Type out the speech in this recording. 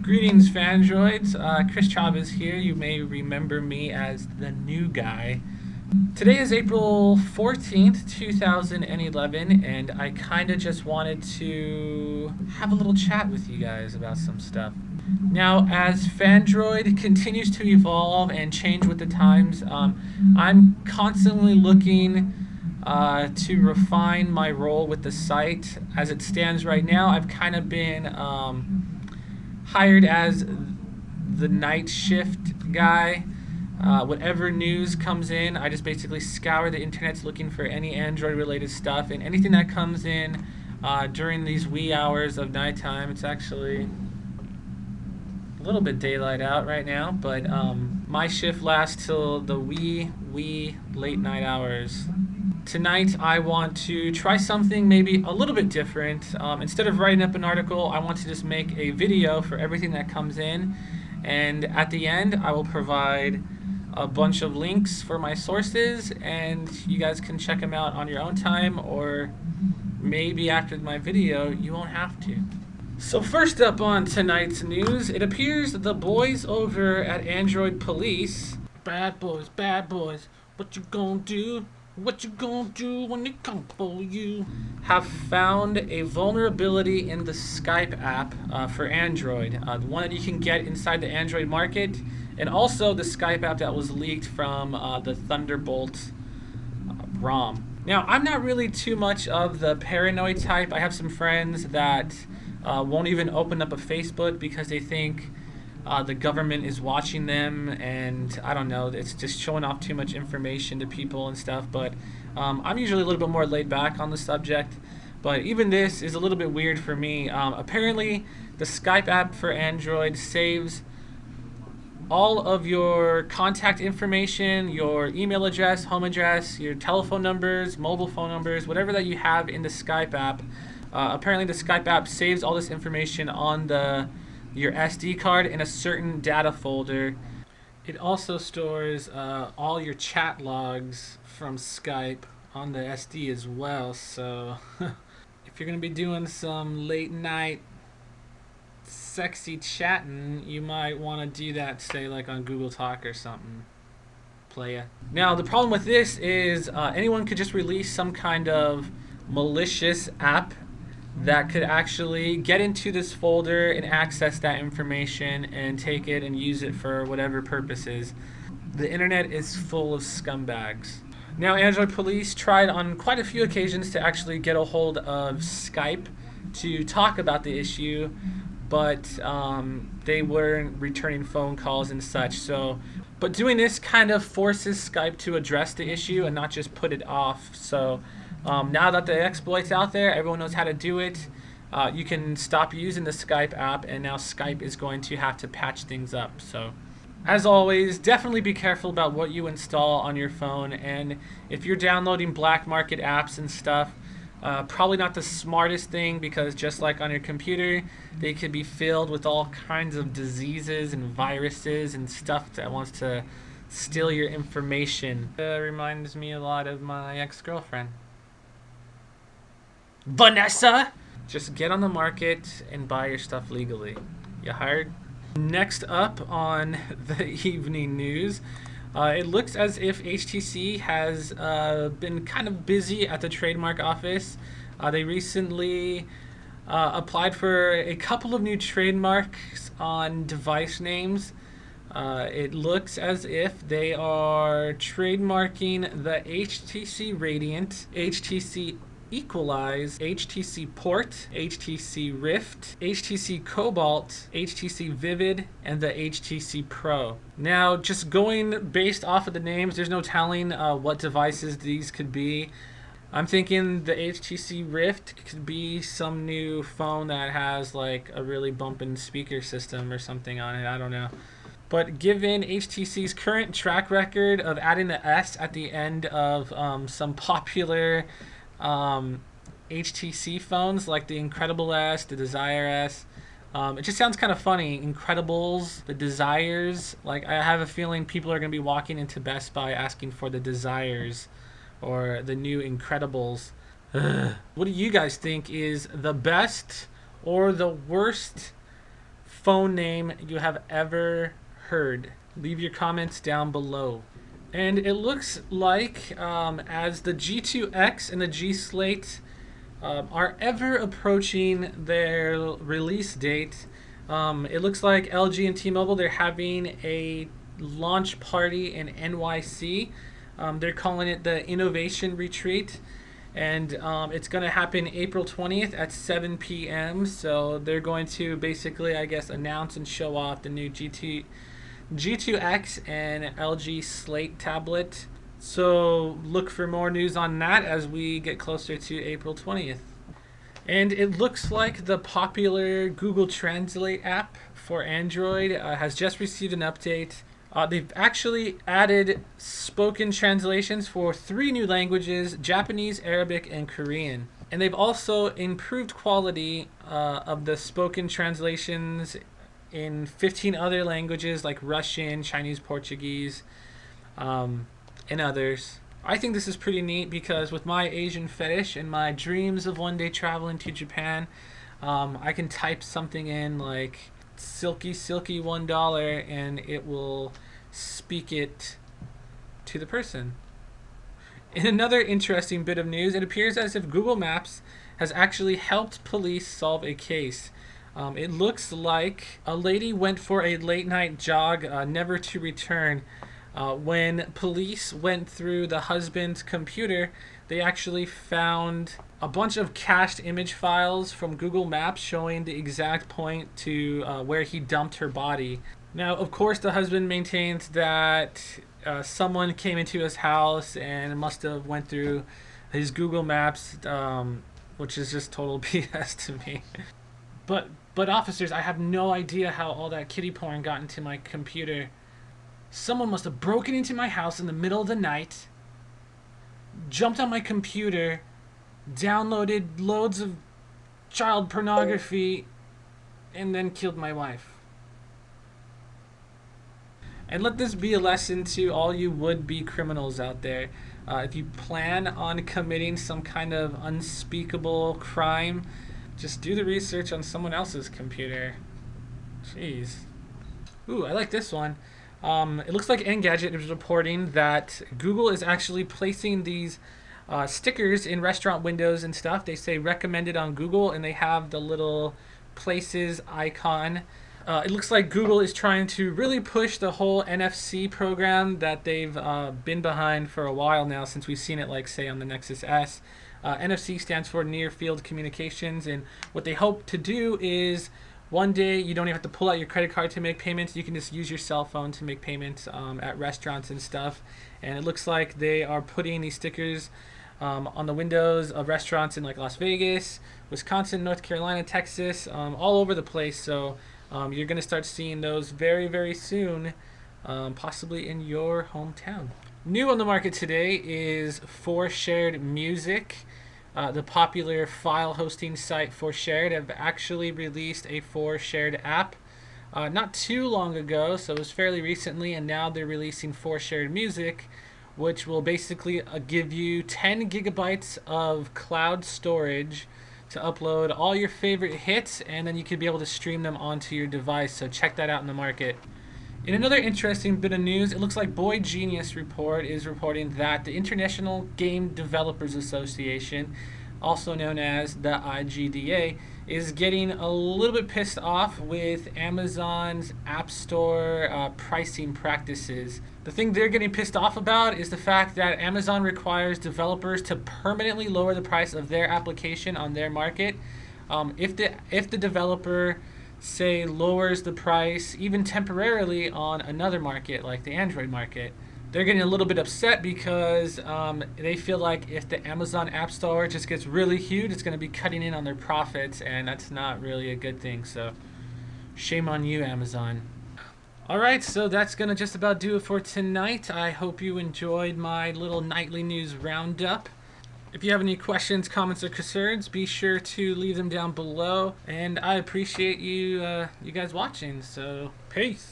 Greetings, Phandroids. Chris Chavez here. You may remember me as the new guy. Today is April 14th, 2011, and I kind of just wanted to have a little chat with you guys about some stuff. Now, as Phandroid continues to evolve and change with the times, I'm constantly looking to refine my role with the site. As it stands right now, I've kind of been hired as the night shift guy. Whatever news comes in, I just basically scour the internet looking for any Android related stuff, and anything that comes in during these wee hours of nighttime. It's actually a little bit daylight out right now, but my shift lasts till the wee late night hours. Tonight I want to try something maybe a little bit different. Instead of writing up an article, I want to just make a video for everything that comes in, and at the end I will provide a bunch of links for my sources, and you guys can check them out on your own time, or maybe after my video you won't have to. So first up on tonight's news, it appears the boys over at Android Police, bad boys, what you gonna do? What you gonna do when they come for you? Have found a vulnerability in the Skype app for Android, the one that you can get inside the Android market, and also the Skype app that was leaked from the Thunderbolt ROM. Now, I'm not really too much of the paranoid type. I have some friends that won't even open up a Facebook because they think the government is watching them, and I don't know, it's just showing off too much information to people and stuff. But I'm usually a little bit more laid back on the subject, but even this is a little bit weird for me. Apparently the Skype app for Android saves all of your contact information, your email address, home address, your telephone numbers, mobile phone numbers, whatever that you have in the Skype app. Apparently the Skype app saves all this information on your SD card in a certain data folder. It also stores all your chat logs from Skype on the SD as well. So if you're gonna be doing some late night sexy chatting, you might want to do that, say like on Google Talk or something. Playa. Now the problem with this is anyone could just release some kind of malicious app that could actually get into this folder and access that information and take it and use it for whatever purposes. The internet is full of scumbags. Now, Android Police tried on quite a few occasions to actually get a hold of Skype to talk about the issue, but they weren't returning phone calls and such. But doing this kind of forces Skype to address the issue and not just put it off. So now that the exploit's out there, everyone knows how to do it. You can stop using the Skype app, and now Skype is going to have to patch things up. So as always, definitely be careful about what you install on your phone, and if you're downloading black market apps and stuff, probably not the smartest thing, because just like on your computer, they could be filled with all kinds of diseases and viruses and stuff that wants to steal your information. Reminds me a lot of my ex-girlfriend, Vanessa. Just get on the market and buy your stuff legally. You hired? Next up on the evening news, it looks as if HTC has been kind of busy at the trademark office. They recently applied for a couple of new trademarks on device names. It looks as if they are trademarking the HTC Radiant, HTC Equalize, HTC Port, HTC Rift, HTC Cobalt, HTC Vivid, and the HTC Pro. Now, just going based off of the names, there's no telling what devices these could be. I'm thinking the HTC Rift could be some new phone that has like a really bumping speaker system or something on it. I don't know. But given HTC's current track record of adding the S at the end of some popular HTC phones like the Incredible S, the Desire S, it just sounds kind of funny. Incredibles, the Desires. Like, I have a feeling people are going to be walking into Best Buy asking for the Desires or the new Incredibles. What do you guys think is the best or the worst phone name you have ever heard. Leave your comments down below. And it looks like as the G2X and the G Slate are ever approaching their release date, it looks like LG and T-Mobile, they're having a launch party in NYC. They're calling it the Innovation Retreat, and it's going to happen April 20th at 7 p.m. So they're going to basically, I guess, announce and show off the new G2X and LG Slate tablet. So look for more news on that as we get closer to April 20th. And it looks like the popular Google Translate app for Android has just received an update. They've actually added spoken translations for 3 new languages: Japanese, Arabic, and Korean. And they've also improved quality of the spoken translations in 15 other languages like Russian, Chinese, Portuguese, and others. I think this is pretty neat because with my Asian fetish and my dreams of one day traveling to Japan, I can type something in like silky $1 and it will speak it to the person. In another interesting bit of news, it appears as if Google Maps has actually helped police solve a case. It looks like a lady went for a late night jog, never to return. When police went through the husband's computer, they actually found a bunch of cached image files from Google Maps showing the exact point to where he dumped her body. Now, of course, the husband maintains that someone came into his house and must have went through his Google Maps, which is just total BS to me. But officers, I have no idea how all that kiddie porn got into my computer. Someone must have broken into my house in the middle of the night, jumped on my computer, downloaded loads of child pornography, and then killed my wife. And let this be a lesson to all you would-be criminals out there. If you plan on committing some kind of unspeakable crime, just do the research on someone else's computer. Jeez. Ooh, I like this one. It looks like Engadget is reporting that Google is actually placing these stickers in restaurant windows and stuff. They say recommended on Google, and they have the little places icon. It looks like Google is trying to really push the whole NFC program that they've been behind for a while now, since we've seen it, like, say, on the Nexus S. NFC stands for Near Field Communications, and what they hope to do is one day you don't even have to pull out your credit card to make payments. You can just use your cell phone to make payments at restaurants and stuff. And it looks like they are putting these stickers on the windows of restaurants in like Las Vegas, Wisconsin, North Carolina, Texas, all over the place. So you're going to start seeing those very, very soon, possibly in your hometown. New on the market today is ForShared Music. The popular file hosting site ForShared have actually released a ForShared app not too long ago, so it was fairly recently, and now they're releasing ForShared Music, which will basically give you 10 gigabytes of cloud storage to upload all your favorite hits, and then you could be able to stream them onto your device. So check that out in the market. In another interesting bit of news, it looks like Boy Genius Report is reporting that the International Game Developers Association, also known as the IGDA, is getting a little bit pissed off with Amazon's App Store pricing practices. The thing they're getting pissed off about is the fact that Amazon requires developers to permanently lower the price of their application on their market. If the developer, say, lowers the price even temporarily on another market like the Android market, they're getting a little bit upset because they feel like if the Amazon App Store just gets really huge, it's going to be cutting in on their profits, and that's not really a good thing. So shame on you, Amazon. Alright, so that's going to just about do it for tonight. I hope you enjoyed my little nightly news roundup. If you have any questions, comments, or concerns, be sure to leave them down below. And I appreciate you guys watching, so peace.